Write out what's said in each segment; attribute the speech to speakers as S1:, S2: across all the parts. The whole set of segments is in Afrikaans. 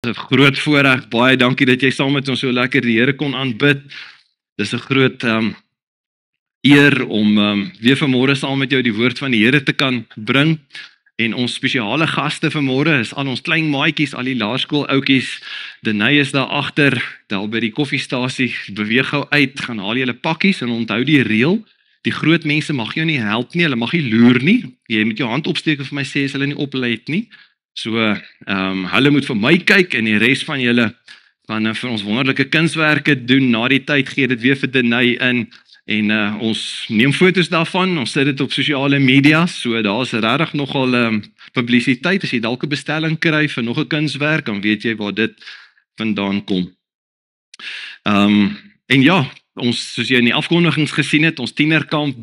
S1: Dis 'n groot voorreg, baie dankie dat jy saam met ons so lekker die Here kon aanbid. Dis 'n groot eer om weer vanmôre saam met jou die woord van die Here te kan bring. En ons spesiale gaste vanmôre is al ons klein maatjies, al die laerskoolouetjies. Denay is daar agter, daar by die koffiestasie. Beweeg gou uit, gaan haal julle pakkies en onthou die reël. Die groot mense mag jou nie help nie, hulle mag nie loer nie. Jy moet jou hand opsteek en vir my sê as hulle nie oplet nie. So, hulle moet vir my kyk en die res van julle gaan vir ons wonderlike kunswerke doen. Na die tyd gee dit weer vir Denay in en ons neem foto's daarvan, ons sit dit op sosiale media, so daar's regtig nogal publisiteit. As jy dalk 'n bestelling kry vir nog 'n kunswerk, dan weet jy waar dit vandaan kom. En ja, ons, soos jy in die afkondigings gesien het, ons tienerkamp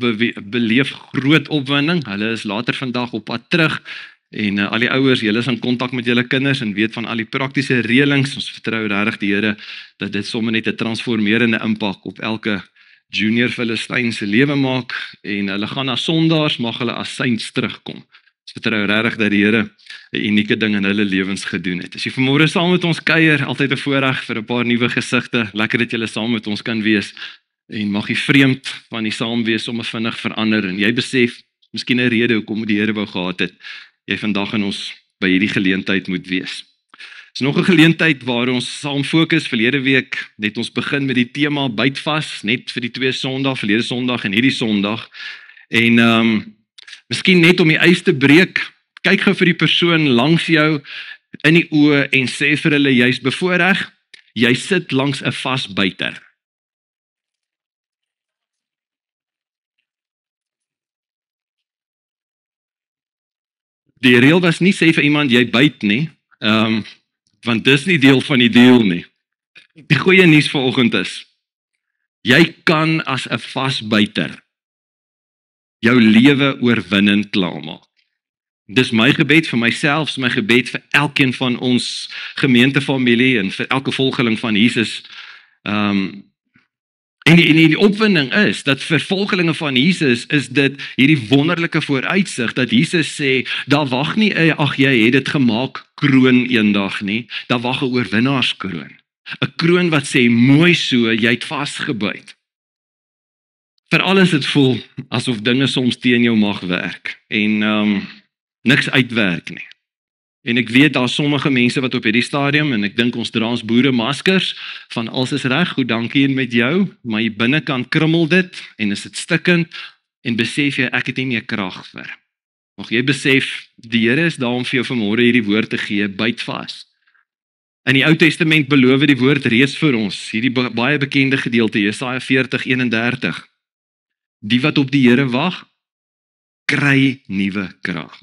S1: beleef groot opwinding. Hulle is later vandag op pad terug. En al die ouers, julle is in kontak met julle kinders en weet van al die praktiese reëlings. Ons vertrou regtig die Here dat dit sommer net 'n transformerende impak op elke junior Filistyn se lewe maak en hulle gaan na Sondaars, mag hulle as saints terugkom. Ons vertrou regtig dat die Here 'n unieke ding in hulle lewens gedoen het. As jy vanmôre saam met ons kuier, altyd 'n voorreg vir 'n paar nuwe gesigte. Lekker dat julle saam met ons kan wees en mag jy vreemd van die saam wees sommer vinnig verander en jy besef miskien 'n rede hoekom die Here wou gehad het jy vandag in ons by hierdie geleentheid moet wees. Dis nog 'n geleentheid waar ons saam fokus. Verlede week het ons begin met die tema byt vas, net vir die 2 Sondae, verlede Sondag en hierdie Sondag. En miskien net om die ys te breek, kyk gou vir die persoon langs jou in die oë en sê vir hulle jy's bevoordeel, jy sit langs 'n vasbyter. Die reël was nie sê vir iemand jy byt nie, want dis nie deel van die deal nie. Die goeie nuus vanoggend is, jy kan as 'n vasbyter jou lewe oorwinnend klaarmaak. Dis my gebed vir myself, my gebed vir elkeen van ons gemeentefamilie en vir elke volgeling van Jesus. En die opwinding is, dat vir volgelinge van Jesus is dit hierdie wonderlike vooruitsig, dat Jesus sê, daar wag nie 'n ag jy het dit gemaak kroon eendag nie, daar wag 'n oorwinnaarskroon. 'n Kroon wat sê, mooi so, jy het vasgebyt. Veral as dit voel asof dinge soms teen jou mag werk en niks uitwerk nie. En ek weet daar sommige mense wat op hierdie stadium, en ek dink ons dra ons boere maskers, van alles is reg, goed dankie en met jou, maar hier binnekant krummel dit, en is dit stikkend, en besef jy, ek het nie meer krag vir. Mag jy besef, die Here is daar om vir jou vanmôre hierdie woord te gee, byt vas. In die Ou Testament beloof die woord reeds vir ons, hierdie baie bekende gedeelte, Jesaja 40:31. Die wat op die Here wag, kry nuwe krag.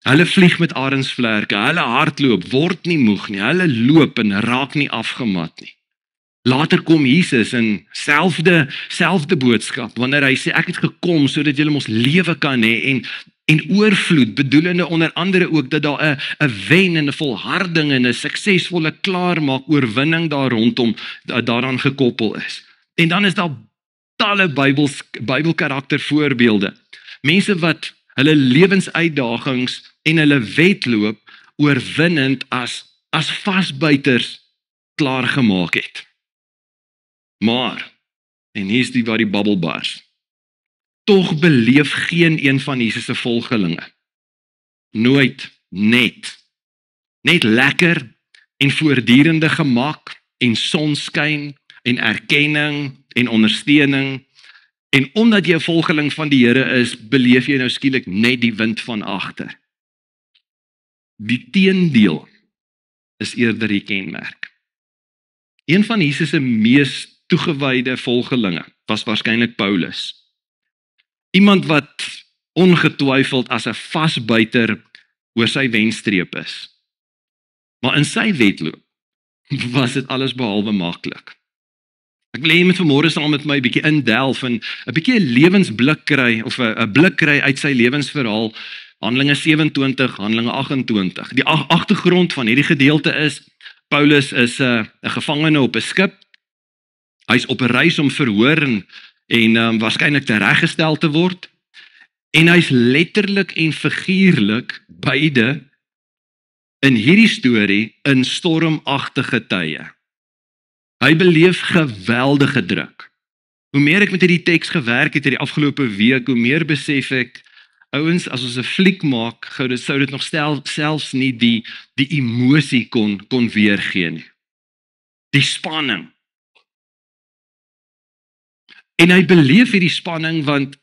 S1: Hulle vlieg met arensvlerke, hulle hardloop, word nie moeg nie, hulle loop en raak nie afgemat nie. Later kom Jesus in selfde boodskap, wanneer hy sê, ek het gekom sodat julle mos lewe kan hê en oorvloed, bedoelende onder andere ook dat daar 'n wen en 'n volharding en 'n suksesvolle klaarmaak oorwinning daar rondom daaraan gekoppel is. En dan is daar talle Bybelkarakter voorbeelde. Mense wat hulle lewensuitdagings en hulle wedloop oorwinnend as vasbyters klaargemaak het. Maar, en hier is waar die babbel bars, tog beleef geen een van Jesus se volgelinge nooit net lekker en voortdurende gemak en sonskyn en erkenning en ondersteuning. En omdat jy 'n volgeling van die Here is, beleef jy nou skielik net die wind van agter. Die teendeel is eerder die kenmerk. Een van Jesus se mees toegewyde volgelinge was waarskynlik Paulus. Iemand wat ongetwyfeld as 'n vasbyter oor sy wenstreep is. Maar in sy wedloop was dit alles behalwe maklik. Ek wil hê jy moet vanmôre saam met my 'n bietjie indelf en 'n bietjie 'n lewensblik kry of 'n blik kry uit sy lewensverhaal, Handelinge 27, Handelinge 28. Die agtergrond van hierdie gedeelte is, Paulus is 'n gevangene op 'n skip. Hy's op 'n reis om verhoor en waarskynlik tereggestel te word. En hy's letterlik en figuurlik beide in hierdie storie in stormagtige tye. Hy beleef geweldige druk. Hoe meer ek met hierdie teks gewerk het hierdie afgelope week, hoe meer besef ek, ouens, as ons 'n fliek maak, sou dit nog selfs nie die emosie kon weergee nie. Die spanning. En hy beleef hierdie spanning want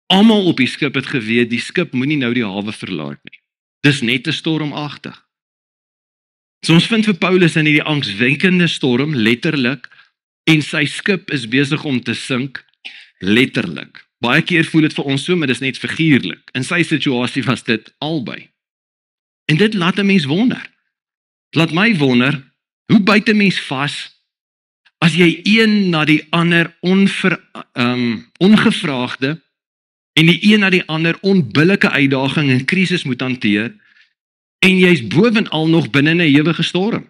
S1: almal op die skip het geweet, die skip moenie nou die hawe verlaat nie. Dis net 'n stormagtig. So ons vind vir Paulus in hierdie angswekkende storm, letterlik, en sy skip is besig om te sink, letterlik. Baie keer voel dit vir ons so, maar dis net figuurlik. In sy situasie was dit albei. En dit laat 'n mens wonder. Laat my wonder, hoe byt 'n mens vas as jy een na die ander ongevraagde en die een na die ander onbillike uitdaging en krisis moet hanteer en jy's bovenal nog binne 'n ewige storm.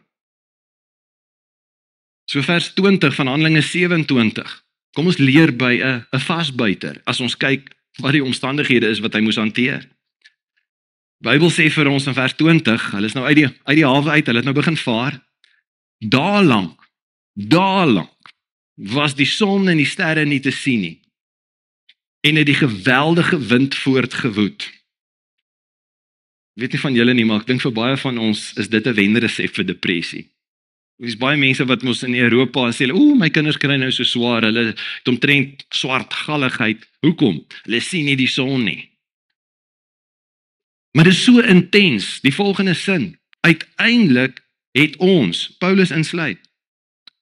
S1: So vers 20 van Handelinge 27. Kom ons leer by 'n vasbuiter as ons kyk wat die omstandighede is wat hy moes hanteer. Die Bybel sê vir ons in vers 20, hulle is nou uit die hawe uit, hulle het nou begin vaar. Dae lank was die son en die sterre nie te sien nie. En het die geweldige wind voortgewoed. Ek weet nie van julle nie, maar ek dink vir baie van ons is dit 'n wenresep vir depressie. Dis baie mense wat mos in Europa sê, my kinders kry nou so swaar, hulle het omtrent swartgalligheid. Hoekom? Hulle sien nie die son nie. Maar dit is so intens, die volgende sin. Uiteindelik het ons, Paulus insluit,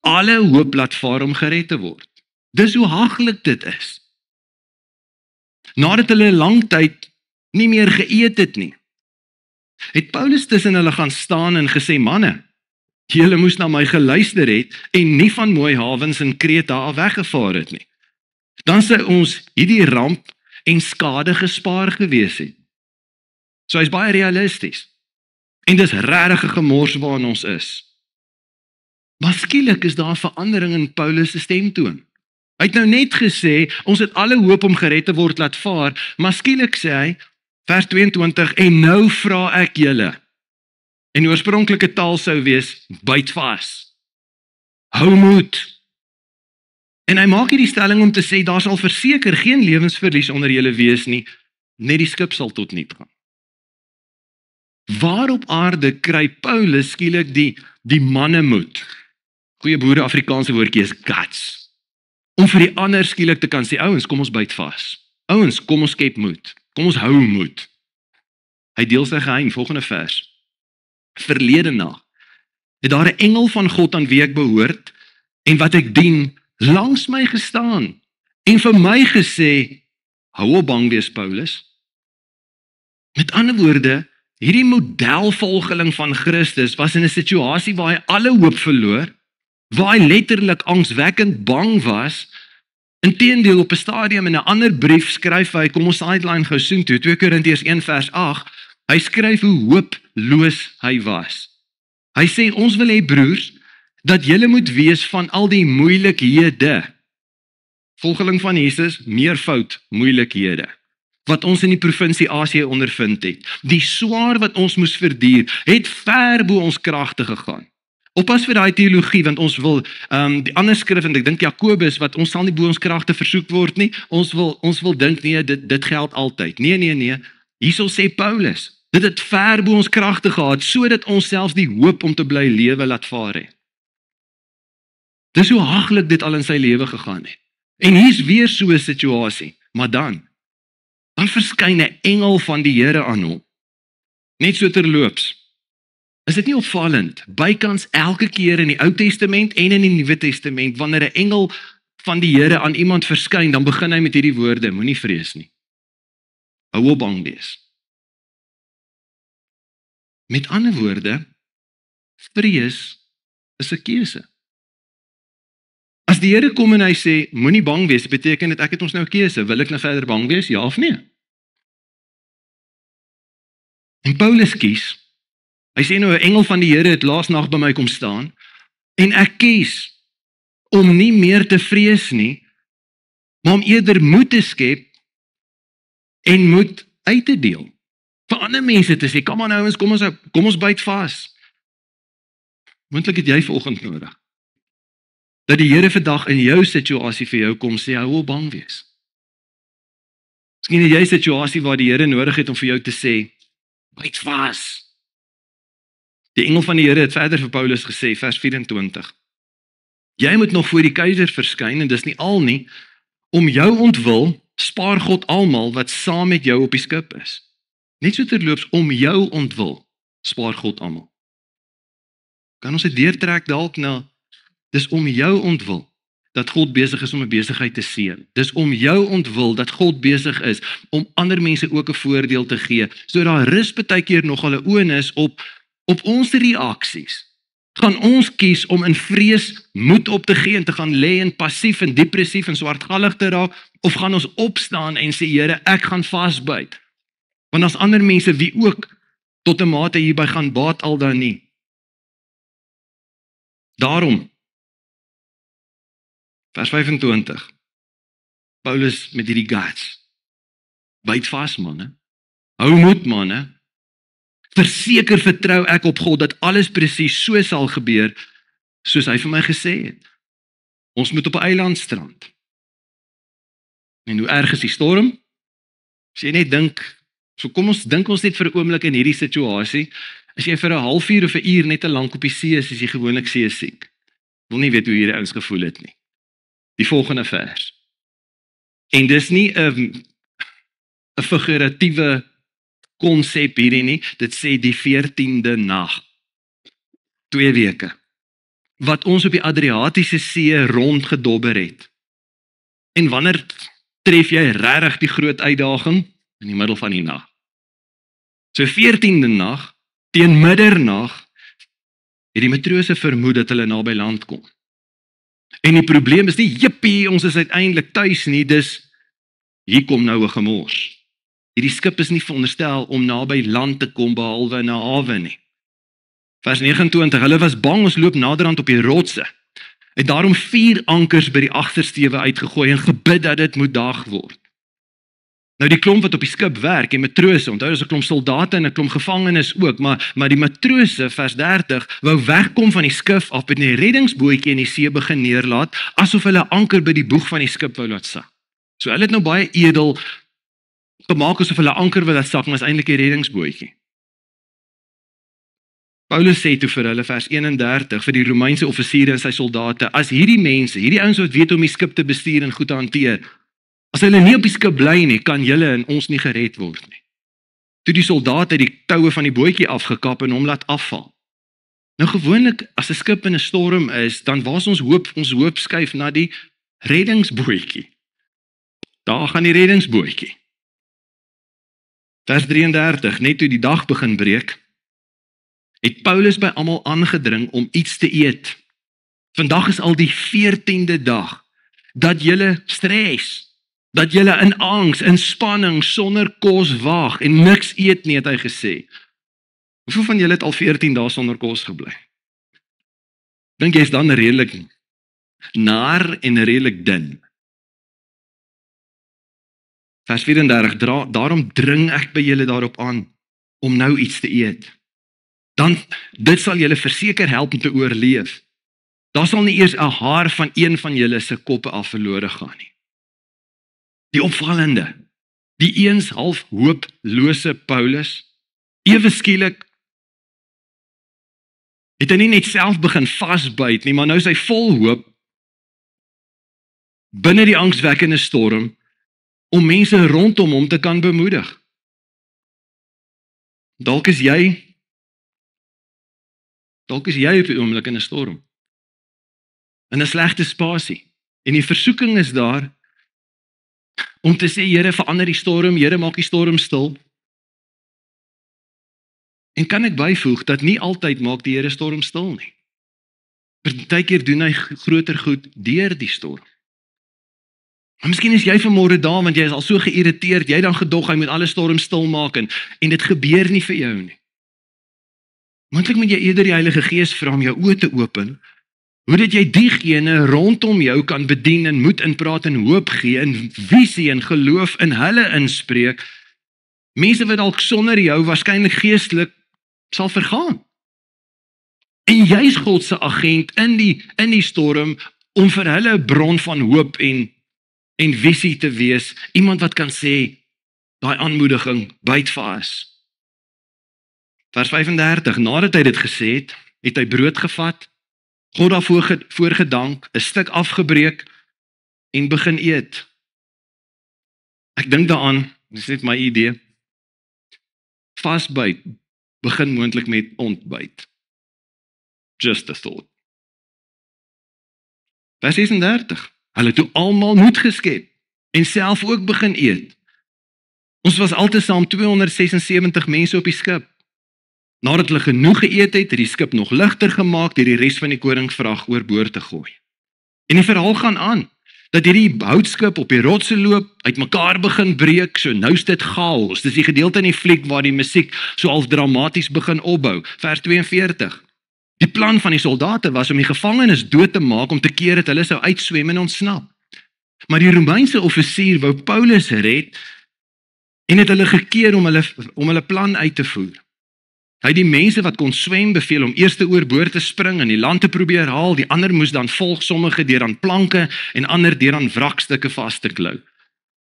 S1: alle hoop laat vaar om gered te word. Dis hoe haglik dit is. Nadat hulle 'n lang tyd nie meer geëet het nie, het Paulus tussen hulle gaan staan en gesê, manne, julle moes na my geluister het en nie van mooi hawens in Kreta af weggevaar het nie. Dan sou ons hierdie ramp en skade gespaar gewees het. So hy's baie realisties. En dis regtig 'n gemors waarin ons is. Maar skielik is daar 'n verandering in Paulus se stemtoon. Hy het nou net gesê, ons het alle hoop om gered te word laat vaar, maar skielik sê hy, vers 22, en nou vra ek julle. En die oorspronklike taal sou wees, byt vas. Hou moed. En hy maak hierdie stelling om te sê, daar sal verseker geen lewensverlies onder julle wees nie, net die skip sal tot niet gaan. Waar op aarde kry Paulus skielik die mannemoed? Goeie boere Afrikaanse woordjie is guts. Om vir die ander skielik te kan sê, ouens, kom ons byt vas. Ouens, kom ons skep moed. Kom ons hou moed. Hy deel sy geheim, volgende vers. Verlede nag het daar 'n engel van God aan wie ek behoort en wat ek dien, langs my gestaan en vir my gesê, hou op bang wees, Paulus. Met ander woorde, hierdie modelvolgeling van Christus was in 'n situasie waar hy alle hoop verloor, waar hy letterlik angswekkend bang was. Inteendeel, op 'n stadium in 'n ander brief skryf hy, kom ons sideline gou soen toe, 2 Korintiërs 1 vers 8, hy skryf hoe hooploos hy was. Hy sê, ons wil hê broers, dat julle moet wees van al die moeilikhede. Volgeling van Jesus, meervoud moeilikhede. Wat ons in die provinsie Asië ondervind het. Die swaar wat ons moes verduur, het ver bo ons kragte gegaan. Oppas vir daai teologie, want ons wil die ander skrif, en ek dink Jakobus, wat ons sal nie bo ons kragte versoek word nie, ons wil dink, nee, dit geld altyd. Nee, hierso sê Paulus, dit het ver bo ons kragte gehad, sodat ons selfs die hoop om te bly lewe laat vaar het. Dis hoe haglik dit al in sy lewe gegaan het. En hier's weer so 'n situasie, maar dan verskyn 'n engel van die Here aan hom. Net so terloops. Is dit nie opvallend, bykans elke keer in die Ou Testament en in die Nuwe Testament, wanneer 'n engel van die Here aan iemand verskyn, dan begin hy met hierdie woorde, moenie vrees nie. Hou op bang wees. Met ander woorde, vrees is 'n keuse. As die Here kom en hy sê, moenie bang wees, beteken dit ek het ons nou 'n keuse, wil ek nou verder bang wees, ja of nee? En Paulus kies. Hy sê nou, 'n engel van die Here het laasnag by my kom staan, en ek kies om nie meer te vrees nie, maar om eerder moed te skep en moed uit te deel. Vir ander mense te sê, kom aan ouens, kom ons byt vas. Moontlik het jy vanoggend nodig. Dat die Here vandag in jou situasie vir jou kom sê, hou op bang wees. Miskien het jy 'n situasie waar die Here nodig het om vir jou te sê, byt vas. Die engel van die Here het verder vir Paulus gesê, vers 24. Jy moet nog voor die keiser verskyn, en dis nie al nie, om jou ontwil, spaar God almal wat saam met jou op die skip is. Net so terloops, om jou ontwil, spaar God almal. Kan ons dit deurtrek dalk na, dis om jou ontwil, dat God besig is om 'n besigheid te seën. Dis om jou ontwil, dat God besig is, om ander mense ook 'n voordeel te gee, so daar rus baie keer nogal 'n oornis op ons reaksies. Gaan ons kies om in vrees moed op te gee en te gaan lê en passief en depressief en swartgallig te raak, of gaan ons opstaan en sê, Here, ek gaan vasbyt? Want as ander mense wie ook tot 'n mate hierby gaan baat al dan nie. Daarom, vers 25, Paulus met hierdie guts, byt vas manne, hou moed manne, verseker vertrou ek op God dat alles presies so sal gebeur, soos hy vir my gesê het. Ons moet op 'n eiland strand. En hoe erg is die storm? As jy net dink, so kom ons dink ons net vir 'n oomblik in hierdie situasie, as jy vir 'n halfuur of 'n uur net te lank op die see is, as jy gewoonlik seesiek. Wil nie weet hoe hierdie ouens gevoel het nie. Die volgende vers. En dis nie 'n figuratiewe konsep hierdie nie, dit sê die 14de nag. 2 weke. Wat ons op die Adriatiese See rondgedobber het. En wanneer tref jy regtig die groot uitdaging? In die middel van die nag. So 14de nag, teen middernag, het die matrose vermoed dat hulle naby land kom. En die probleem is nie, jippie, ons is uiteindelik tuis nie, dis, hier kom nou 'n gemors. Hierdie skip is nie veronderstel om naby land te kom, behalwe in 'n hawe nie. Vers 29, hulle was bang, ons loop naderhand op die rotse. Het daarom 4 ankers by die agtersteewe uitgegooi en gebid dat dit moet dag word. Nou die klomp wat op die skip werk, en matrose, onthou is 'n klomp soldate en 'n klomp gevangenes ook, maar die matrose, vers 30, wou wegkom van die skip af met 'n reddingsbootjie in die see begin neerlaat, asof hulle anker by die boeg van die skip wou laat sak. So hulle het nou baie edel gemaak asof hulle anker wil laat sak, maar is eintlik 'n reddingsbootjie. Paulus sê toe vir hulle, vers 31, vir die Romeinse offisiere en sy soldate, as hierdie mense, hierdie ouens wat weet om die skip te bestuur en goed te hanteer, as hulle nie op die skip bly nie, kan julle en ons nie gered word nie. Toe die soldate die toue van die bootjie afgekap en hom laat afval. Nou gewoonlik, as 'n skip in 'n storm is, dan waar ons hoop skuif na die reddingsbootjie. Daar gaan die reddingsbootjie. Vers 33, net toe die dag begin breek, het Paulus by almal aangedring om iets te eet. Vandag is al die 14de dag, dat julle stres, dat julle in angs, in spanning, sonder kos wag en niks eet nie, het hy gesê. Hoeveel van julle het al 14 dae sonder kos gebly? Dink jy is dan redelik naar en redelik dun? Vers 34, daarom dring ek by julle daarop aan, om nou iets te eet. Dan, dit sal julle verseker help om te oorleef. Daar sal nie eers 'n haar van een van julle se koppe af verlore gaan nie. Die opvallende, die eens half hooplose Paulus, ewe skielik, het hy nie net self begin vasbyt nie, maar nou is hy vol hoop, binne die angswekkende storm, om mense rondom hom te kan bemoedig. Dalk is jy op die oomblik in 'n storm, in 'n slegte spasie, en die versoeking is daar, om te sê, Here, verander die storm, Here, maak die storm stil. En kan ek byvoeg, dat nie altyd maak die Here storm stil nie. Partykeer doen hy groter goed deur die storm. Maar miskien is jy vanmôre daar, want jy is al so geïrriteerd, jy dan gedog, hy moet alle storm stil maak, en dit gebeur nie vir jou nie. Moontlik moet jy eerder die Heilige Gees vra om jou oë te open, hoe dat jy diegene rondom jou kan bedien en moed inpraat en hoop gee en visie en geloof in hulle inspreek Mense wat dalk sonder jou waarskynlik geestelik sal vergaan. En jy's God se agent in die storm om vir hulle 'n bron van hoop en visie te wees, iemand wat kan sê, daai aanmoediging, byt vas. Vers 35, nadat hy dit gesê het, het hy brood gevat, God daarvoor voorgedank, 'n stuk afgebreek en begin eet. Ek dink daaraan, dis net my idee, vasbyt begin moontlik met ontbyt. Just a thought. Vers 36, hulle het toe almal moed geskep en self ook begin eet. Ons was altesaam 276 mense op die skip. Nadat hulle genoeg geëet het die skip nog ligter gemaak deur die res van die koringvrag oorboord te gooi. En die verhaal gaan aan, dat hierdie houtskip op die rotse loop, uitmekaar begin breek, so nou is dit chaos. Dis die gedeelte in die fliek waar die musiek so half dramaties begin opbou. Vers 42. Die plan van die soldate was om die gevangenes dood te maak om te keer dat hulle sou uitswem en ontsnap. Maar die Romeinse offisier wou Paulus red en het hulle gekeer om hulle plan uit te voer. Hy het die mense wat kon swem beveel om eers oorboord te spring en die land te probeer haal, die ander moes dan volg, sommige deur aan planke en ander deur aan wrakstukke vas te klou.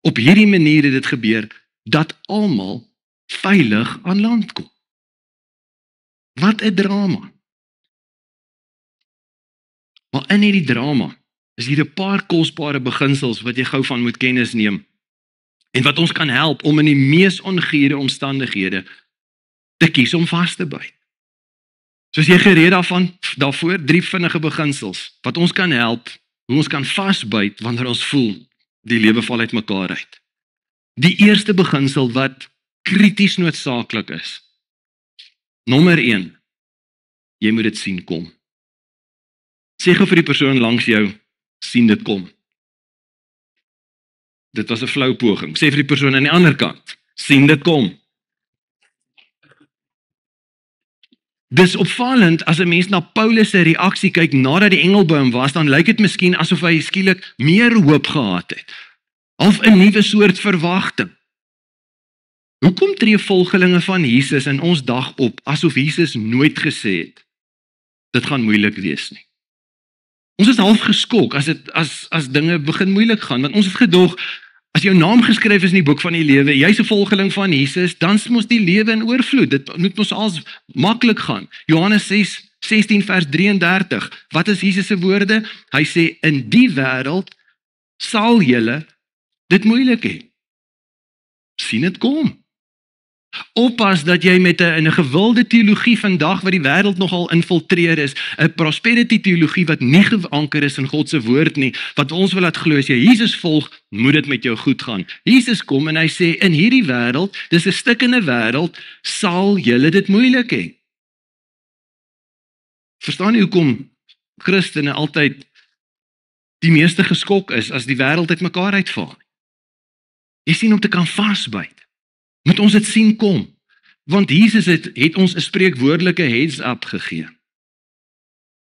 S1: Op hierdie manier het dit gebeur dat almal veilig aan land kom. Wat 'n drama. Maar in hierdie drama is hier 'n paar kosbare beginsels wat jy gou van moet kennis neem en wat ons kan help om in die mees onguure omstandighede te kies om vas te byt. Soos jy gereed daarvoor 3 vinnige beginsels wat ons kan help, hoe ons kan vasbyt wanneer ons voel die lewe val uit mekaar uit. Die eerste beginsel wat krities noodsaaklik is. Nommer 1. Jy moet dit sien kom. Sê gou vir die persoon langs jou, sien dit kom. Dit was 'n flou poging. Sê vir die persoon aan die ander kant, sien dit kom. Dis opvallend as 'n mens na Paulus se reaksie kyk nadat die engelboom was, dan lyk dit miskien asof hy skielik meer hoop gehad het. Of 'n nuwe soort verwagting. Hoekom tree volgelinge van Jesus in ons dag op asof Jesus nooit gesê het dit gaan moeilik wees nie? Ons is half geskok as dinge begin moeilik gaan, want ons het gedog, as jou naam geskryf is in die boek van die lewe, jy's 'n volgeling van Jesus, dan mos die lewe in oorvloed. Dit moet mos als maklik gaan. Johannes 16 vers 33. Wat is Jesus se woorde? Hy sê, in die wêreld sal julle dit moeilik hê. Sien dit kom. Oppas dat jy met 'n gewilde teologie vandag wat die wêreld nogal infiltreer is, 'n prosperity teologie wat nie geanker is in God se woord nie, wat ons wil laat glo as jy Jesus volg, moet dit met jou goed gaan. Jesus kom en hy sê in hierdie wêreld, dis 'n stikkende wêreld, sal julle dit moeilik hê. Verstaan jy hoekom Christene altyd die meeste geskok is as die wêreld uitmekaar uitval? Jy sien om te kan vasbyt. Moet ons dit sien kom, want Jesus het ons 'n spreekwoordelike heads up gegee.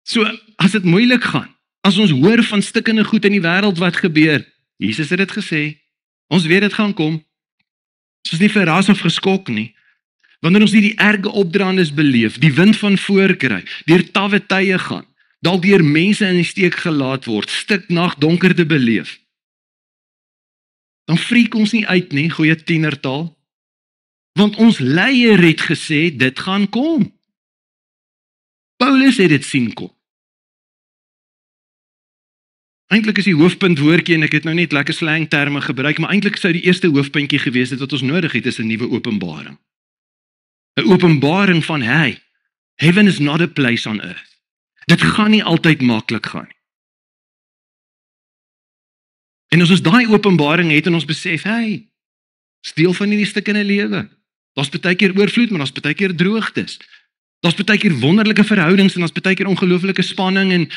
S1: So, as dit moeilik gaan, as ons hoor van stikkende goed in die wêreld wat gebeur, Jesus het dit gesê, ons weet dit gaan kom, ons is nie verras of geskok nie, wanneer ons die erge opdraandes beleef, die wind van voorkry, deur tawwe tye gaan, dalk deur mense in die steek gelaat word, stiknag donker te beleef, dan freak ons nie uit nie, goeie tienertaal, want ons leier het gesê, dit gaan kom. Paulus het dit sien kom. Eintlik is die hoofpunt woordjie, en ek het nou net lekker slangterme gebruik, maar eintlik sou die eerste hoofpuntjie gewees het wat ons nodig het, is 'n nuwe openbaring. 'n Openbaring van, hey, heaven is not a place on earth. Dit gaan nie altyd maklik gaan nie. En as ons daai openbaring het en ons besef, hey, is deel van hierdie stikkende lewe. Daar's baie keer oorvloed, maar daar's baie keer droogtes. Daar's baie keer wonderlike verhoudings en daar's baie keer ongelooflike spanning en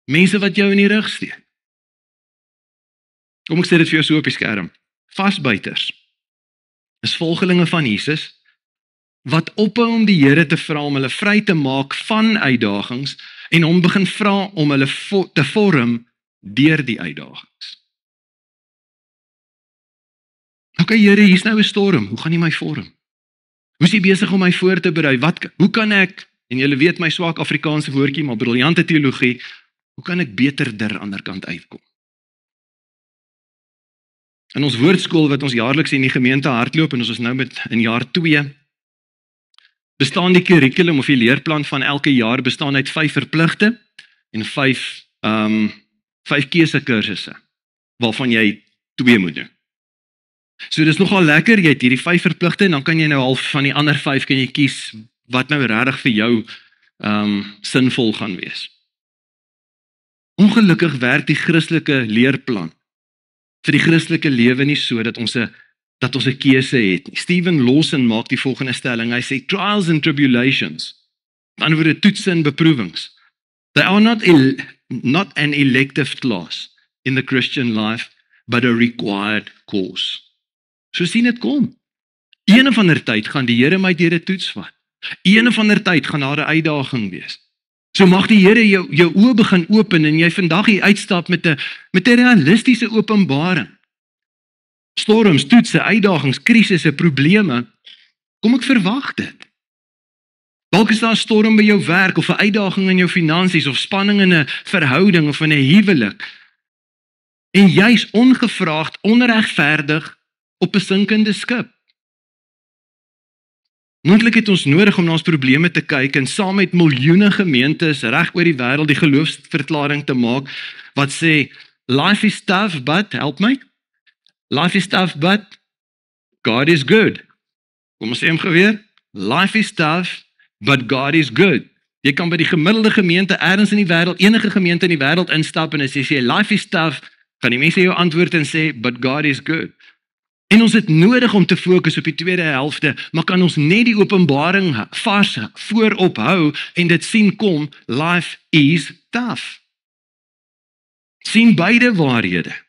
S1: mense wat jou in die rug steek. Kom ek sê dit vir jou so op die skerm. Vasbyters is volgelinge van Jesus wat ophou om die Here te vra om hulle vry te maak van uitdagings en hom begin vra om hulle te vorm deur die uitdagings. Nou Okay Here, hier's nou 'n storm. Hoe gaan U my vorm? Hoe is U besig om my voor te berei? Hoe kan ek, en julle weet my swak Afrikaanse woordjie, maar briljante teologie, hoe kan ek beterder ander kant uitkom? In ons woordskool wat ons jaarliks in die gemeente hardloop, en ons is nou in jaar 2, bestaan die kurrikulum of die leerplan van elke jaar bestaan uit 5 verpligte en 5 keusekursusse, waarvan jy 2 moet doen. So dis nogal lekker, jy het hierdie 5 verpligte en dan kan jy nou half van die ander 5 kan jy kies wat nou regtig vir jou sinvol gaan wees. Ongelukkig werk die Christelike leerplan vir die Christelike lewe nie so dat ons 'n keuse het nie. Stephen Lawson maak die volgende stelling. Hy sê trials and tribulations, aan die ander woorde toetse en beproewings, they are not an elective class in the Christian life, but a required course. So sien dit kom. Een of ander tyd gaan die Here my deur 'n toets vat. Een of ander tyd gaan daar 'n uitdaging wees. So mag die Here jou oë begin open en jy vandag hier uitstap met 'n realistiese openbaring. Storms, toetse, uitdagings, krisisse, probleme, kom ek verwag dit. Dalk is daar 'n storm by jou werk of 'n uitdaging in jou finansies of spanning in 'n verhouding of in 'n huwelik. En jy's ongevraagd, onregverdig op 'n sinkende skip. Moontlik het ons nodig om na ons probleme te kyk en saam met miljoene gemeentes reg oor die wêreld die geloofsverklaring te maak wat sê life is tough but help my. Life is tough but God is good. Kom ons sê hom geweer. Life is tough but God is good. Jy kan by die gemiddelde gemeente elders in die wêreld, enige gemeente in die wêreld instap en as jy sê life is tough, gaan die mense jou antwoord en sê but God is good. En ons het nodig om te fokus op die tweede helfte, maar kan ons net die openbaring vars voorop hou en dit sien kom, life is tough. Sien beide waarhede.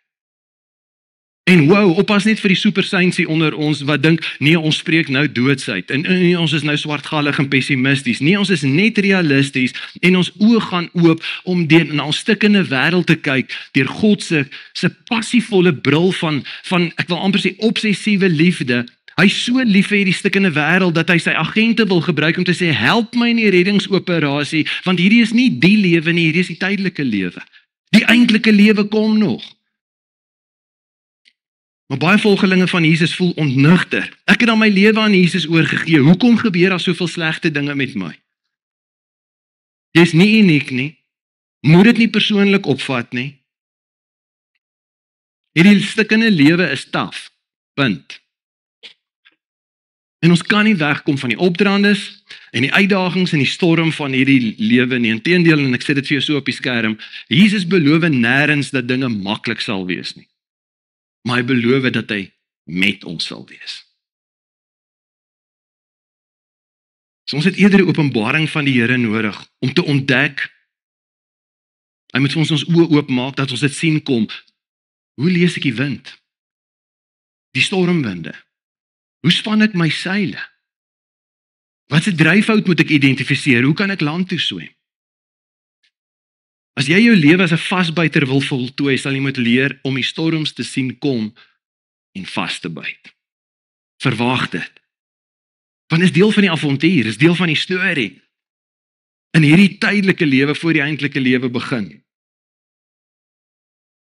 S1: En wow, oppas net vir die supersynsie onder ons wat dink, nee, ons spreek nou doodsheid, en ons is nou swartgallig en pessimisties. Nee, ons is net realisties, en ons oë gaan oop om na ons stikkende wêreld te kyk, deur God se passievolle bril van, ek wil amper sê, obsessiewe liefde. Hy is so lief vir hierdie stikkende wêreld, dat hy sy agente wil gebruik om te sê, help my in die reddingsoperasie, want hierdie is nie die lewe nie, hierdie is die tydelike lewe. Die eintlike lewe kom nog. Maar baie volgelinge van Jesus voel ontnugter. Ek het dan my lewe aan Jesus oorgegee. Hoekom gebeur daar soveel slegte dinge met my? Jy's nie uniek nie. Moet dit nie persoonlik opvat nie. Hierdie stikkende lewe is taaf. Punt. En ons kan nie wegkom van die opdrandes en die uitdagings en die storm van hierdie lewe nie. Inteendeel, en ek sê dit vir jou so op die skerm, Jesus beloof nêrens dat dinge maklik sal wees nie. Maar hy beloof dat hy met ons sal wees. So ons het eerder 'n openbaring van die Here nodig om te ontdek. Hy moet vir ons oë oopmaak dat ons dit sien kom. Hoe lees ek die wind? Die stormwinde. Hoe span ek my seile? Wat se dryfhout moet ek identifiseer? Hoe kan ek land toe swem? As jy jou lewe as 'n vasbyter wil voltooi, sal jy moet leer om die storms te sien kom en vas te byt. Verwag dit. Want dit is deel van die avontuur, is deel van die storie. In hierdie tydelike lewe voor die eintlike lewe begin.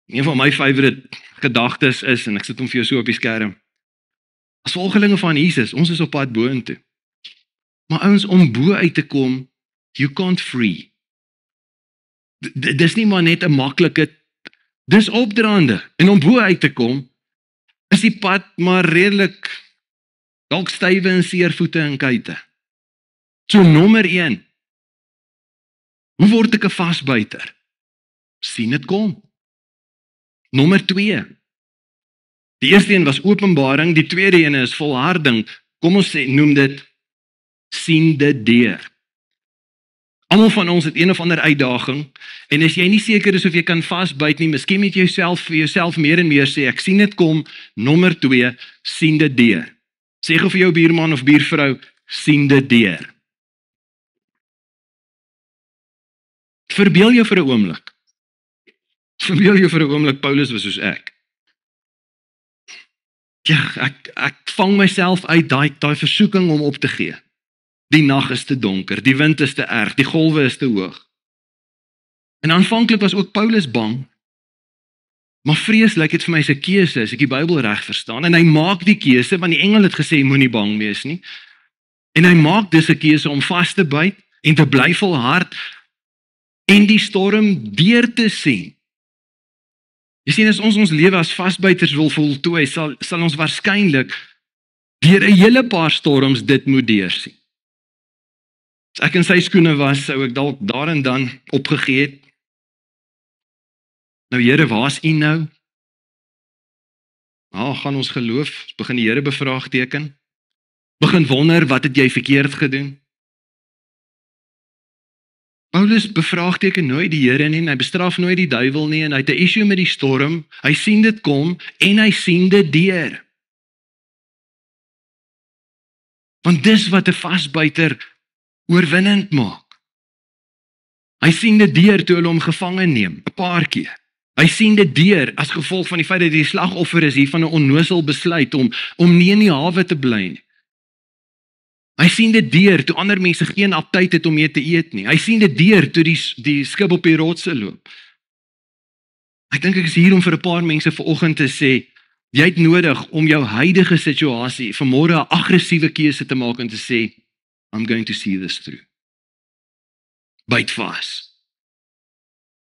S1: Een van my favorite gedagtes is, en ek sit hom vir jou so op die skerm, as volgelinge van Jesus, ons is op pad boontoe. Maar ouens, om bo uit te kom, you can't free. Dis nie maar net 'n maklike, dis opdraande, en om bo uit te kom, is die pad maar redelik, dalk stywe en seer voete en kuite. So nommer 1, hoe word ek 'n vasbyter? Sien dit kom. Nommer 2, die eerste een was openbaring, die tweede een is volharding, kom ons noem dit, sien dit deur. Almal van ons het een of ander uitdaging, en as jy nie seker is of jy kan vasbyt nie, miskien moet jy vir jouself meer en meer sê, ek sien dit kom, nommer 2, sien dit deur. Sê gou vir jou buurman of buurvrou, sien dit deur. Verbeel jou vir 'n oomblik. Verbeel jou vir 'n oomblik, Paulus was soos ek. Ja, ek vang myself uit daai versoeking om op te gee. Die nag is te donker, die wind is te erg, die golwe is te hoog. En aanvanklik was ook Paulus bang, maar vrees lyk dit vir my sy keuse, as ek die Bybel reg verstaan, en hy maak die keuse, want die engel het gesê, moenie bang wees nie, en hy maak dus 'n keuse om vas te byt, en te bly volhard, en die storm deur te sien. Jy sien, as ons lewe as vasbyters wil voltooi, sal ons waarskynlik deur 'n hele paar storms dit moet deursien. As ek in sy skoene was, sou ek dalk daar en dan opgegee het. Nou Here, waar is U nou? Gaan ons geloof, begin die Here bevraagteken. Begin wonder, wat het jy verkeerd gedoen? Paulus bevraagteken nooit die Here nie, en hy bestraf nooit die duiwel nie, en hy het 'n issue met die storm, hy sien dit kom, en hy sien dit deur. Want dis wat 'n vasbyter oorwinnend maak. Hy sien dit deur toe hulle hom gevange neem, 'n paar keer. Hy sien dit deur as gevolg van die feit dat hy die slagoffer is hier van 'n onnoosel besluit om nie in die hawe te bly nie. Hy sien dit deur toe ander mense geen aptyt het om mee te eet nie. Hy sien dit deur toe die skip op die rotse loop. Ek dink ek is hier om vir 'n paar mense vanoggend te sê, jy het nodig om jou huidige situasie vanmôre 'n aggressiewe keuse te maak en te sê, I'm going to see this through. Byt vas.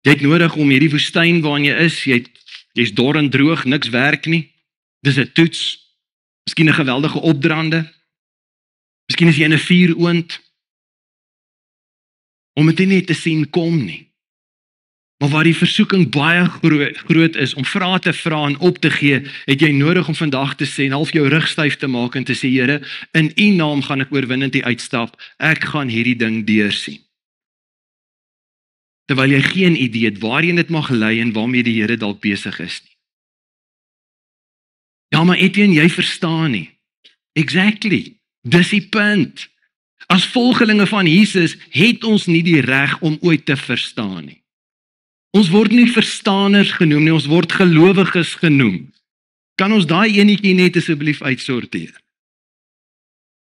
S1: Jy het nodig om hierdie woestyn waarin jy is, jy's dor en droog, niks werk nie. Dis 'n toets. Miskien 'n geweldige opdraande. Miskien is jy in 'n vuuroond. Om dit nie net te sien kom nie. Maar waar die versoeking baie groot is om vrae te vra en op te gee, het jy nodig om vandag te sê en half jou rug styf te maak en te sê, Here, in U naam gaan ek oorwinnend hier uitstap. Ek gaan hierdie ding deursien. Terwyl jy geen idee het waarheen dit mag lei en waarmee die Here dalk besig is nie. Ja, maar Etienne, jy verstaan nie. Exactly. Dis die punt. As volgelinge van Jesus het ons nie die reg om ooit te verstaan nie. Ons word nie verstaners genoem nie, ons word gelowiges genoem. Kan ons daai enetjie net asseblief uitsorteer?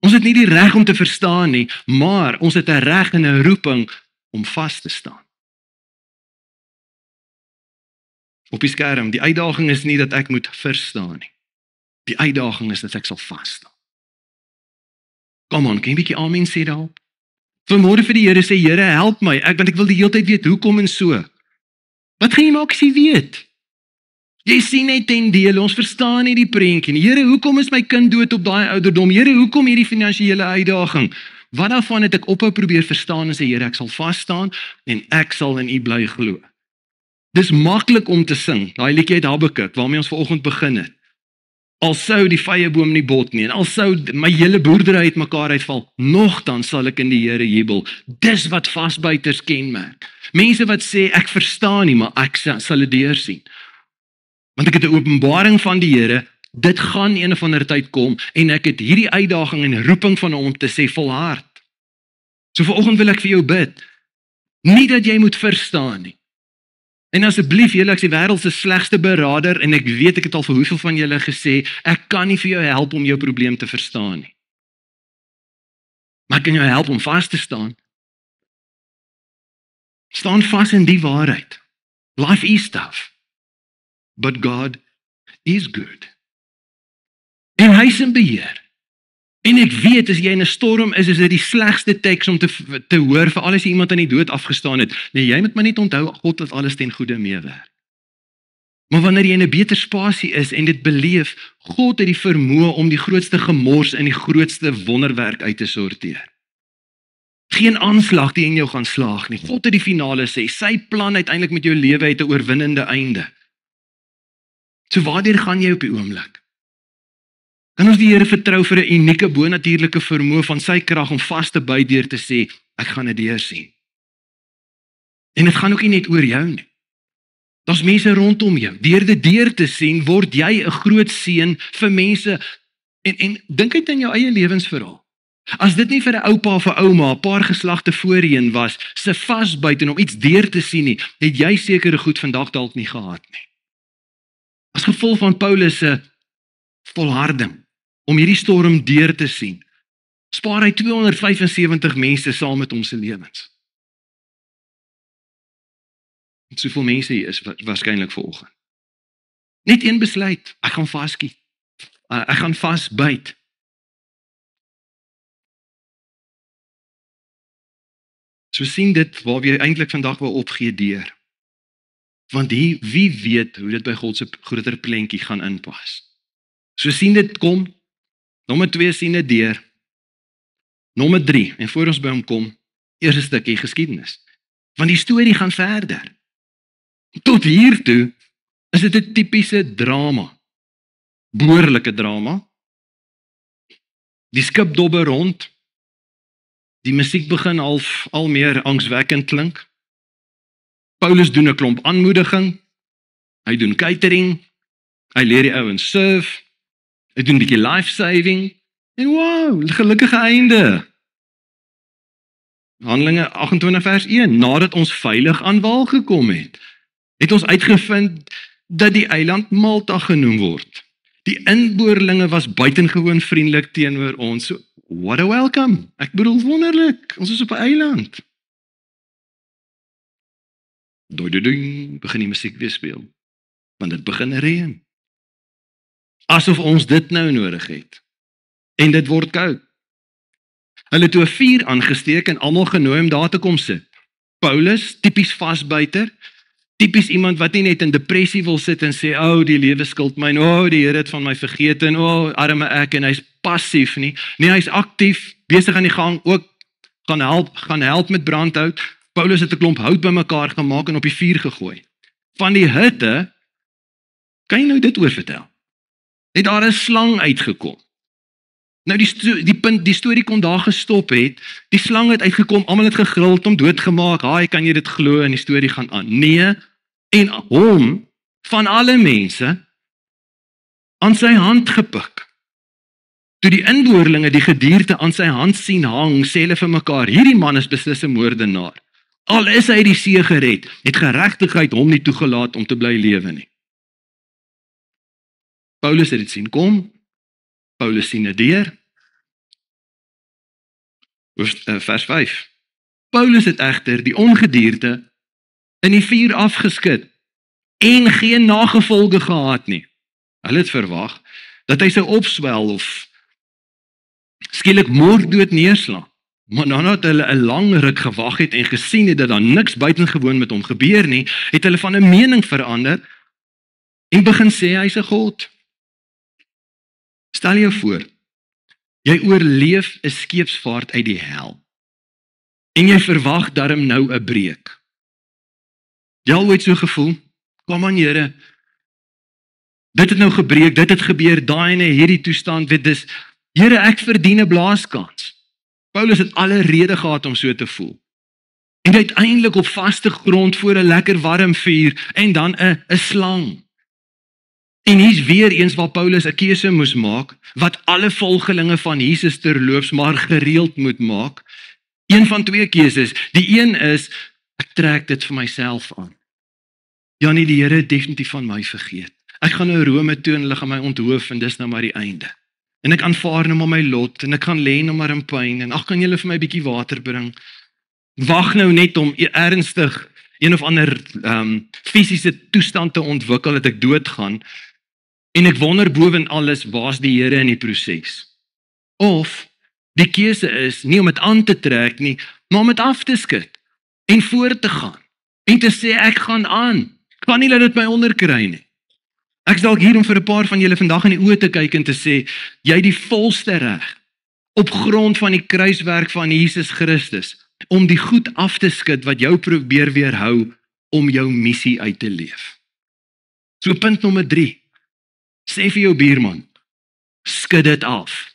S1: Ons het nie die reg om te verstaan nie, maar ons het 'n reg en 'n roeping om vas te staan. Op die skerm, die uitdaging is nie dat ek moet verstaan nie. Die uitdaging is dat ek sal vas staan. Kom aan, kan jy 'n bietjie amen sê daarop? Vanmôre vir die Here sê, Here, help my, want ek wil die hele tyd weet hoekom en so. Wat gaan jy maak as jy weet? Jy sien net ten dele, ons verstaan nie die prentjie nie. Here, hoekom is my kind dood op daai ouderdom? Here, hoekom hierdie finansiële uitdaging? Wat daarvan het ek ophou probeer verstaan en sê, Here, ek sal vas staan en ek sal in U bly glo. Dis maklik om te sing, daai liedjie uit Habakuk waarmee ons vanoggend begin het. Al sou die vyeboom nie bot nie en al sou my hele boerdery uitmekaar uitval, nogtans sal ek in die Here jubel. Dis wat vasbyters kenmerk. Mense wat sê ek verstaan nie, maar ek sal dit deursien. Want ek het 'n openbaring van die Here, dit gaan een of ander tyd kom en ek het hierdie uitdaging en roeping van hom te sê volhard. So vanoggend wil ek vir jou bid. Nie dat jy moet verstaan nie. En asseblief, julle, ek is die wêreld se slegste beraader en ek weet ek het al vir hoeveel van julle gesê, ek kan nie vir jou help om jou probleem te verstaan nie. Maar ek kan jou help om vas te staan. Staan vas in die waarheid. Life is tough, but God is good. En hy is in beheer. En ek weet, as jy in 'n storm is dit die slegste teks om te hoor, veral as jy iemand aan die dood afgestaan het. Nee, jy moet maar net onthou, God laat alles ten goeie meewerk. Maar wanneer jy in 'n beter spasie is en dit beleef, God het die vermoë om die grootste gemors en die grootste wonderwerk uit te sorteer. Geen aanslag die in jou gaan slaag nie. God het die finale sê, sy plan uiteindelik met jou lewe het 'n oorwinnende einde. So waardeur gaan jy op die oomblik? Kan ons die Here vertrou vir 'n unieke bonatuurlike vermoë van sy krag om vas te byt deur te sê, ek gaan dit deursien. En dit gaan ook nie net oor jou nie. Daar's mense rondom jou. Deur dit deur te sien, word jy 'n groot seën vir mense. En dink uit in jou eie lewensverhaal. As dit nie vir 'n oupa of 'n ouma, 'n paar geslagte voorheen was, se vasbyt en om iets deur te sien nie, het jy sekere goed vandag dalk nie gehad nie. As gevolg van Paulus se volharding, om hierdie storm deur te sien. Spaar hy 275 mense saam met hom se lewens. Soveel mense hier is waarskynlik vanoggend. Net een besluit, ek gaan vaskie. Ek gaan vasbyt. So sien dit waar jy eintlik vandag wil opgee deur. Want wie weet hoe dit by God se groter prentjie gaan inpas. So sien dit kom, nommer 2 sien dit deur. Nommer 3, en voor ons by hom kom, eerste stukkie geskiedenis. Want die storie gaan verder. Tot hiertoe is dit 'n tipiese drama. Behoorlike drama. Die skip dobber rond. Die musiek begin al meer angswekkend klink. Paulus doen 'n klomp aanmoediging. Hy doen catering. Hy leer die ouens surf. Hy doen 'n bietjie life saving. En wow, gelukkige einde. Handelinge 28 vers 1. Nadat ons veilig aan wal gekom het ons uitgevind dat die eiland Malta genoem word. Die inboorlinge was buitengewoon vriendelik teenoor ons. So, what a welcome. Ek bedoel wonderlik. Ons is op 'n eiland. Doi, begin die musiek weer speel. Want dit begin reën. Asof ons dit nou nodig het. En dit word koud. Hulle het 'n vuur aangesteek en almal genooi om daar te kom sit. Paulus, tipies vasbuiter, tipies iemand wat nie net in depressie wil sit en sê, die lewe skuld my, die Here het van my vergeet en arme ek, en hy's passief nie. Nee, hy's aktief, besig aan die gang, ook gaan help met brandhout. Paulus het 'n klomp hout bymekaar gemaak en op die vuur gegooi. Van die hitte, kan jy nou dit oorvertel? Het daar 'n slang uitgekom. Nou die storie kon daar gestop het. Die slang het uitgekom, almal het gegril, hom doodgemaak. Haai, kan jy dit glo? En die storie gaan aan. Nee, en hom van alle mense aan sy hand gepik. Toe die inboorlinge die gedierte aan sy hand sien hang, sê hulle vir mekaar, hierdie man is beslis 'n moordenaar. Al is hy die see gered, het geregtigheid hom nie toegelaat om te bly lewe nie. Paulus het dit sien kom. Paulus sien dit deur. Vers 5. Paulus het egter die ongedierte in die vuur afgeskit en geen nagevolge gehad nie. Hulle het verwag dat hy sou opswel of skielik moorddood neerslaan. Maar nadat hulle 'n lang ruk gewag het en gesien het dat daar niks buitengewoon met hom gebeur nie, het hulle van 'n mening verander en begin sê hy's 'n god. Stel jou voor, jy oorleef 'n skeepsvaart uit die hel en jy verwag darm nou 'n breek. Jy al ooit so gevoel? Kom aan Here, dit het nou gebreek, dit het gebeur, daai en hierdie toestand, weet dis, Here, ek verdien 'n blaaskans. Paulus het alle rede gehad om so te voel. En uiteindelik op vaste grond voor 'n lekker warm vuur en dan 'n slang. En hier's weer eens waar Paulus 'n keuse moes maak, wat alle volgelinge van Jesus terloops maar gereeld moet maak. Een van twee keuses. Die een is, ek trek dit vir myself aan. Ja nee, die Here het definitief van my vergeet. Ek gaan nou Rome toe en hulle gaan my onthoof en dis nou maar die einde. En ek aanvaar nou maar my lot en ek gaan lê nou maar in pyn en ag, kan julle vir my 'n bietjie water bring? Wag nou net om ernstig een of ander fisiese toestand te ontwikkel dat ek doodgaan. En ek wonder boven alles, waar's die Here in die proses? Of die keuse is nie om dit aan te trek nie, maar om dit af te skud en voort te gaan en te sê ek gaan aan. Ek kan nie laat dit my onderkry nie. Ek is dalk hier om vir 'n paar van julle vandag in die oë te kyk en te sê, jy het die volste reg op grond van die kruiswerk van Jesus Christus om die goed af te skud wat jou probeer weerhou om jou missie uit te leef. So punt nommer 3. Sê vir jou buurman, skud dit af.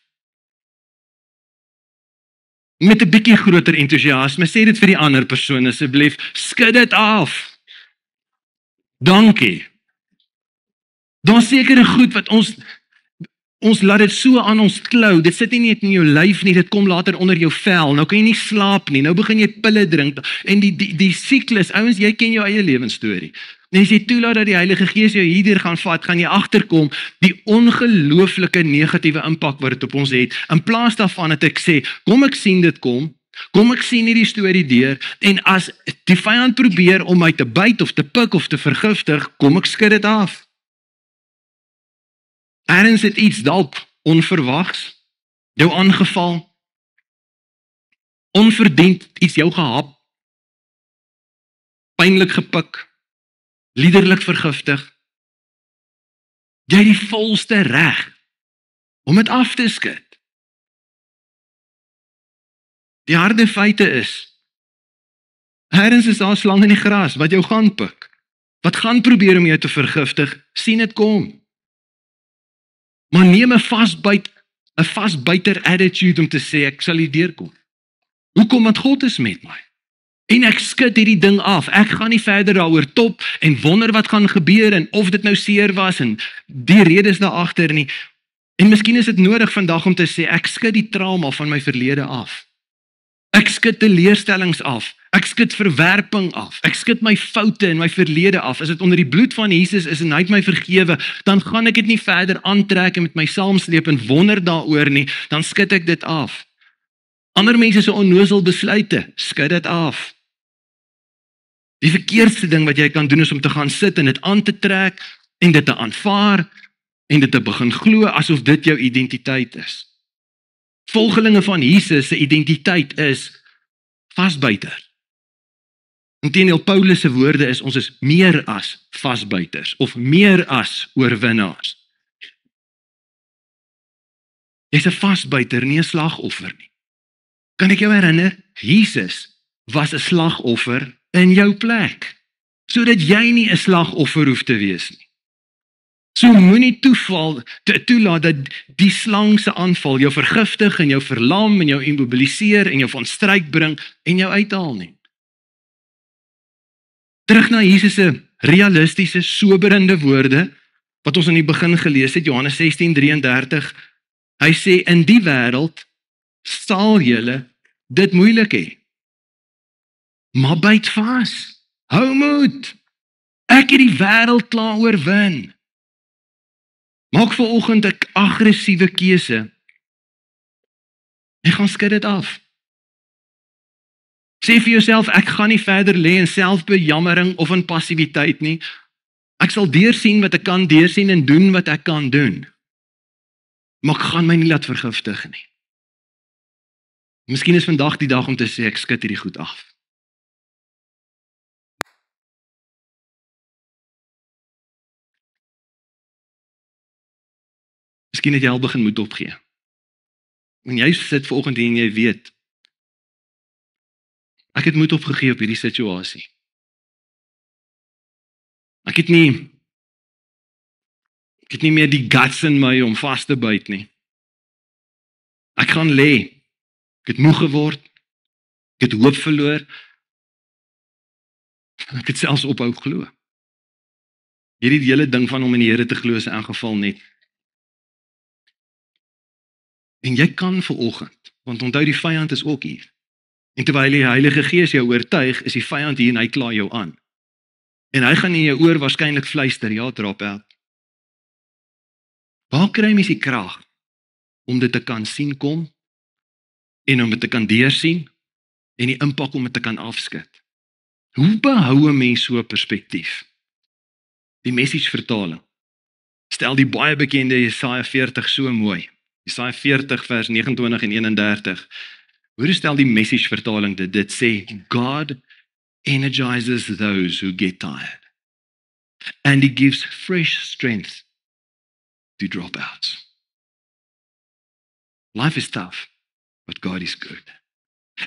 S1: Met 'n bietjie groter entoesiasme, sê dit vir die ander persoon asseblief, skud dit af. Dankie. Dan sekere goed wat ons laat dit so aan ons klou, dit sit nie net in jou lyf nie, dit kom later onder jou vel, nou kan jy nie slaap nie, nou begin jy pille drink, en die siklus, ouens, jy ken jou eie lewensstorie. En as jy toelaat dat die Heilige Gees jou hierdeur gaan vat, gaan jy agterkom die ongelooflike negatiewe impak wat dit op ons het. In plaas daarvan dat ek sê, kom ek sien dit kom ek sien hierdie storie deur, en as die vyand probeer om my te byt of te pik of te vergiftig, kom ek skud dit af. Ergens het iets dalk onverwags jou aangeval, onverdiend iets jou gehap, pynlik gepik, liderlik vergiftig. Jy het die volste reg om dit af te skud. Die harde feite is, ergens is daar 'n slang in die gras wat jou gaan pik, wat gaan probeer om jou te vergiftig, sien dit kom. Maar neem 'n vasbyter attitude om te sê, ek sal hier deurkom. Hoekom? Want God is met my. En ek skud hierdie ding af. Ek gaan nie verder daaroor top en wonder wat gaan gebeur en of dit nou seer was en die redes daar agter nie. En miskien is dit nodig vandag om te sê, ek skud die trauma van my verlede af. Ek skud teleurstellings af. Ek skud verwerping af. Ek skud my foute en my verlede af. As dit onder die bloed van Jesus is en hy het my vergewe, dan gaan ek dit nie verder aantrek en met my saamsleep en wonder daaroor nie, dan skud ek dit af. Ander mense se onnozel besluite, skud dit af. Die verkeerdste ding wat jy kan doen is om te gaan sit en dit aan te trek en dit te aanvaar en dit te begin glo asof dit jou identiteit is. Volgelinge van Jesus se identiteit is vasbyter. Inteendeel, Paulus se woorde is, ons is meer as vasbyters of meer as oorwinnaars. Jy's 'n vasbyter, nie 'n slagoffer nie. Kan ek jou herinner? Jesus was 'n slagoffer in jou plek, sodat jy nie 'n slagoffer hoef te wees nie. So moenie toelaat dat die slang se aanval jou vergiftig en jou verlam en jou immobiliseer en jou van stryk bring en jou uithaal nie. Terug na Jesus se realistiese, soberende woorde wat ons in die begin gelees het, Johannes 16:33. Hy sê, in die wêreld sal julle dit moeilik hê. Maar byt vas. Hou moed. Ek het die wêreld klaar oorwin. Maak vanoggend 'n aggressiewe keuse. En gaan skud dit af. Sê vir jouself, ek gaan nie verder lê in selfbejammering of in passiwiteit nie. Ek sal deursien wat ek kan deursien en doen wat ek kan doen. Maar ek gaan my nie laat vergiftig nie. Miskien is vandag die dag om te sê, ek skud hierdie goed af. Miskien het jy al begin moed opgee. En jy sit vanoggend hier en jy weet, ek het moed opgegee op hierdie situasie. Ek het nie meer die guts in my om vas te byt nie. Ek gaan lê. Ek het moeg geword. Ek het hoop verloor. Ek het selfs ophou glo. Hierdie hele ding van om in die Here te glo is in elk geval net. En jy kan vanoggend, want onthou die vyand is ook hier. En terwyl die Heilige Gees jou oortuig, is die vyand hier en hy kla jou aan. En hy gaan in jou oor waarskynlik fluister, ja, drop out. Waar kry mens die krag om dit te kan sien kom en om dit te kan deursien en die impak om dit te kan afskud? Hoe behou 'n mens so 'n perspektief? Die Message vertaling stel die baie bekende Jesaja 40 so mooi. Jesaja 40 vers 29 en 31. Hoe stel die Message vertaling dit? Dit sê, God energizes those who get tired. And he gives fresh strength to drop out. Life is tough, but God is good.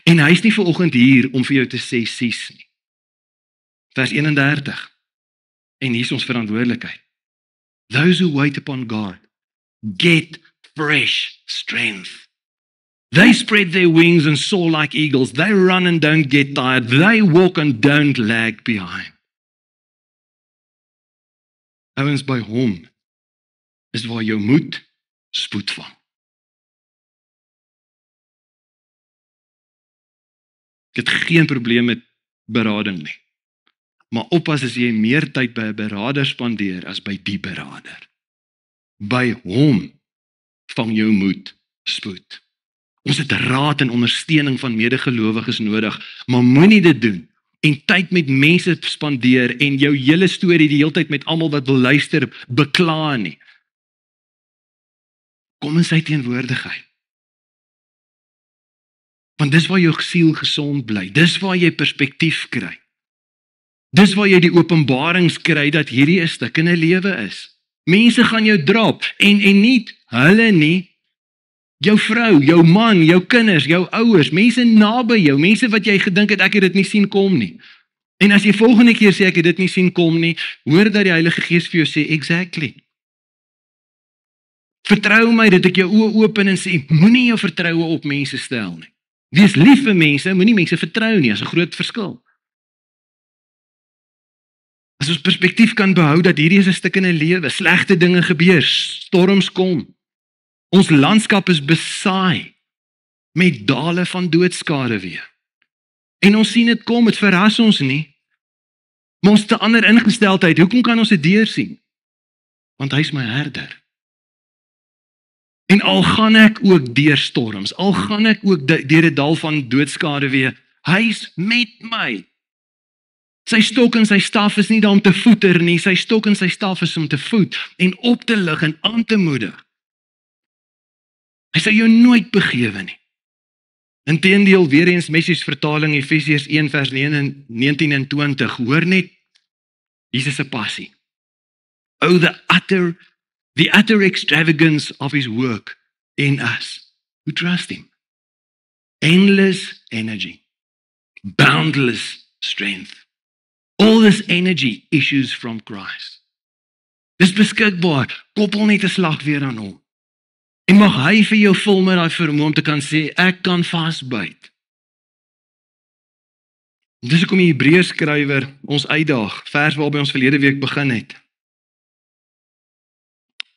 S1: En hy is nie vanoggend hier om vir jou te sê sies nie. Vers 31. En hier is ons verantwoordelikheid. Those who wait upon God get fresh strength. They spread their wings and soar like eagles. They run and don't get tired. They walk and don't lag behind. Ouens, by hom is waar jou moed spoed vang. Ek het geen probleem met berading nie. Maar oppas as jy meer tyd by 'n beraader spandeer as by die beraader. By hom vang jou moed spoed. Ons het raad en ondersteuning van medegelowiges nodig, maar moenie dit doen en tyd met mense spandeer en jou hele storie die hele tyd met almal wat wil luister bekla nie. Kom in sy teenwoordigheid. Want dis waar jou siel gesond bly, dis waar jy perspektief kry. Dis waar jy die openbarings kry dat hierdie 'n stukkende lewe is. Mense gaan jou drop en nie hulle nie, jou vrou, jou man, jou kinders, jou ouers, mense naby jou, mense wat jy gedink het ek het dit nie sien kom nie. En as jy volgende keer sê ek het dit nie sien kom nie, hoor dat die Heilige Gees vir jou sê exactly. Vertrou my dat ek jou oë open en sê moenie jou vertroue op mense stel nie. Wees lief vir mense, moenie mense vertrou nie, is 'n groot verskil. As ons perspektief kan behou dat hierdie is 'n stukkende lewe, slegte dinge gebeur, storms kom. Ons landskap is besaai met dale van doodskade weer. En ons sien dit kom, dit verras ons nie. Maar ons het 'n ander ingesteldheid. Hoekom kan ons dit deursien? Want hy is my herder. En al gaan ek ook deur storms, al gaan ek ook deur 'n dal van doodskade weer, hy is met my. Sy stok en sy staf is nie daar om te voeter nie, sy stok en sy staf is om te voed en op te lig en aan te moedig. Hy sal jou nooit begewe nie. Inteendeel, weer eens Messies vertaling Efesiërs 1 vers 19 en 20, hoor net Jesus se passie. Oh, the utter extravagance of his work in us who trust him. Endless energy, boundless strength. All this energy issues from Christ. Dis beskikbaar, koppel net 'n slag weer aan hom. En mag hy vir jou vul met daai vermoë om te kan sê, ek kan vasbyt. Dis hoekom die Hebreërs skrywer ons uitdaag, vers waarby ons verlede week begin het.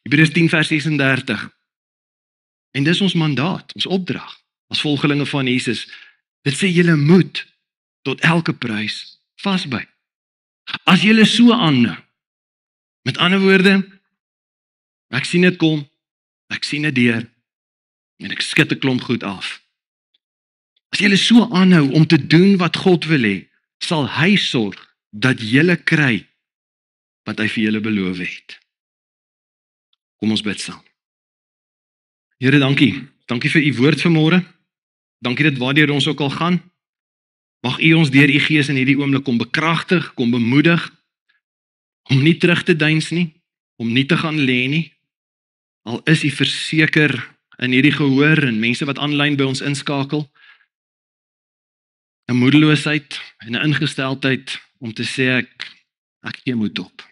S1: Hebreërs 10 vers 36. En dis ons mandaat, ons opdrag, as volgelinge van Jesus. Dit sê julle moet tot elke prys vasbyt. As julle so aanhou, met ander woorde, ek sien dit kom, ek sien dit deur, en ek skud 'n klomp goed af. As julle so aanhou om te doen wat God wil hê, sal hy sorg dat julle kry wat hy vir julle beloof het. Kom ons bid saam. Here, dankie. Dankie vir u woord vanmôre. Dankie dat waardeur ons ook al gaan, mag u ons deur u Gees in hierdie oomblik kom bekragtig, kom bemoedig, om nie terug te deins nie, om nie te gaan lê nie. Al is u verseker in hierdie gehoor en mense wat aanlyn by ons inskakel, 'n moedeloosheid en 'n ingesteldheid om te sê ek gee moed op.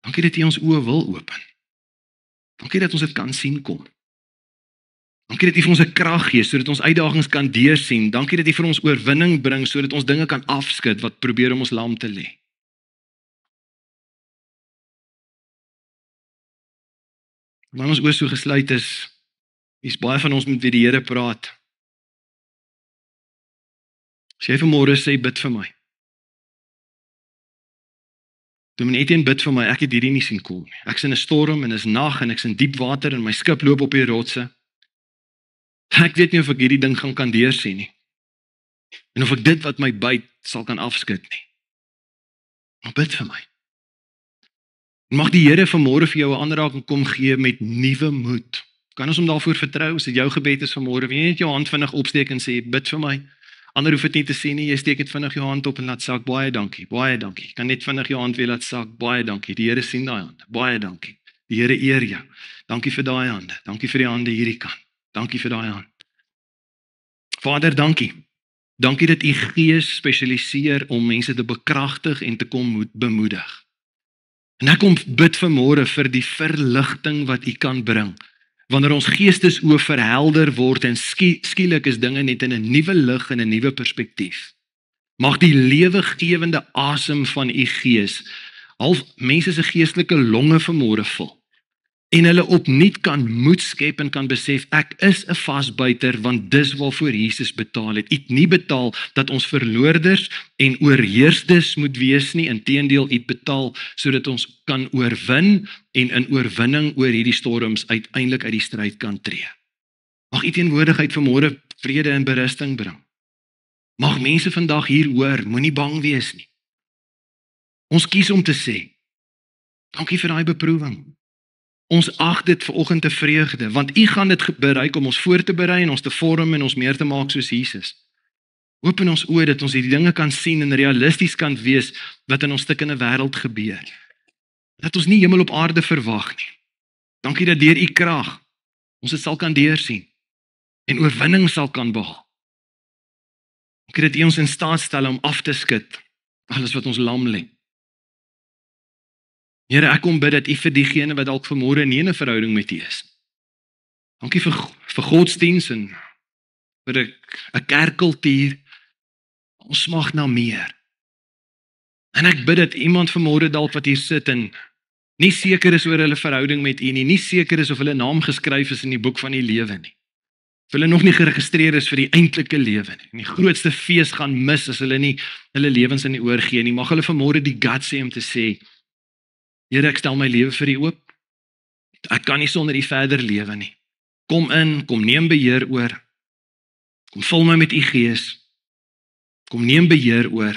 S1: Dankie dat u ons oë wil open. Dankie dat ons dit kan sien kom. Dankie dat u vir ons 'n krag gee sodat ons uitdagings kan deursien. Dankie dat u vir ons oorwinning bring sodat ons dinge kan afskud wat probeer om ons lam te lê. Wanneer ons oë so gesluit is baie van ons met wie die Here praat. As jy vanmôre sê bid vir my. Dominee Etienne bid vir my, ek het hierdie nie sien kom nie. Ek's in 'n storm en is nag en ek's in diep water en my skip loop op die rotse. Ek weet nie of ek hierdie ding kan deursien nie. En of ek dit wat my byt sal kan afskud nie. Maar bid vir my. Mag die Here vanmôre vir jou 'n aanraking kom gee met nuwe moed. Kan ons hom daarvoor vertrou? As dit jou gebed is vanmôre, wil jy net jou hand vinnig opsteek en sê bid vir my. Ander hoef dit nie te sien nie, jy steek net vinnig jou hand op en laat sak, baie dankie, baie dankie. Jy kan net vinnig jou hand weer laat sak, baie dankie. Die Here sien daai hande, baie dankie. Die Here eer jou. Dankie vir daai hande, dankie vir die hande hierdie kant. Dankie vir daai hand. Vader, dankie. Dankie dat u Gees spesialiseer om mense te bekragtig en te kom bemoedig. En ek kom bid vanmôre vir die verligting wat u kan bring. Wanneer ons geestesoë verhelder word en skielik is dinge net in 'n nuwe lig en 'n nuwe perspektief. Mag die lewegewende asem van u Gees al mense se geestelike longe vanmôre vul. en hulle opnuut kan moed skep en kan besef, ek is 'n vasbuiter, want dis waarvoor Jesus betaal het. Het nie betaal dat ons verloorders en oorheersdes moet wees nie, inteendeel het betaal sodat ons kan oorwin en in oorwinning oor hierdie storms uiteindelik uit die stryd kan tree. Mag u teenwoordigheid vanmôre vrede en berusting bring. Mag mense vandag hier hoor, moenie bang wees nie. Ons kies om te sê, dankie vir daai beproewing. Ons ag dit vanoggend 'n vreugde, want u gaan dit bereik om ons voor te berei en ons te vorm en ons meer te maak soos Jesus. Open ons oë dat ons hierdie dinge kan sien en realisties kan wees wat in ons stikkende wêreld gebeur. Dat ons nie hemel op aarde verwag nie. Dankie dat deur u krag ons dit sal kan deursien en oorwinning sal kan behaal. Dankie dat u ons in staat stel om af te skud alles wat ons lam lê. Here, ek kom bid dat u vir diegene wat dalk vanmôre nie in 'n verhouding met u is. Dankie vir godsdiens en vir 'n kerkkultuur. Ons smag na meer. En ek bid dat iemand vanmôre dalk wat hier sit en nie seker is oor hulle verhouding met u nie seker is of hulle naam geskryf is in die boek van die lewe nie. Of hulle nog nie geregistreer is vir die eintlike lewe nie. En die grootste fees gaan mis as hulle nie hulle lewens in die oor gee nie. Mag hulle vanmôre die guts hê om te sê, Here, ek stel my lewe vir u oop. Ek kan nie sonder u verder lewe nie. Kom in, kom neem beheer oor. Kom vul my met u gees. Kom neem beheer oor.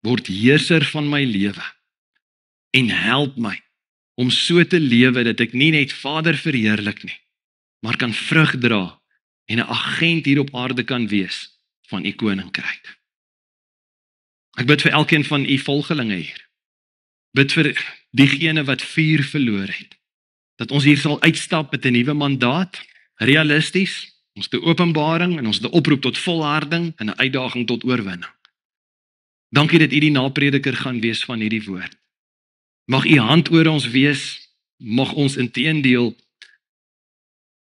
S1: Word heerser van my lewe. En help my om so te lewe dat ek nie net Vader verheerlik nie, maar kan vrug dra en 'n agent hier op aarde kan wees van u koninkryk. Ek bid vir elkeen van u volgelinge hier. Bid vir diegene wat vuur verloor het. Dat ons hier sal uitstap met 'n nuwe mandaat, realisties, ons te openbaring en ons te oproep tot volharding en 'n uitdaging tot oorwinning. Dankie dat u die naprediker gaan wees van hierdie woord. Mag u hand oor ons wees, mag ons inteendeel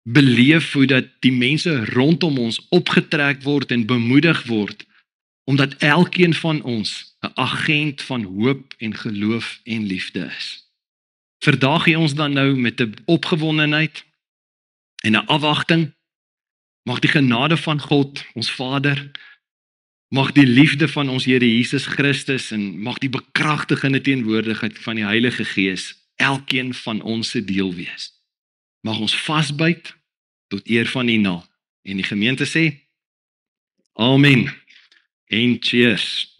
S1: beleef hoe dat die mense rondom ons opgetrek word en bemoedig word, omdat elkeen van ons 'n agent van hoop en geloof en liefde is. Vandag gee ons dan nou met 'n opgewondenheid en 'n afwagting. Mag die genade van God, ons Vader, mag die liefde van ons Here Jesus Christus en mag die bekragtigende teenwoordigheid van die Heilige Gees elkeen van ons se deel wees. Mag ons vasbyt tot eer van U naam. En die gemeente sê, Amen en cheers.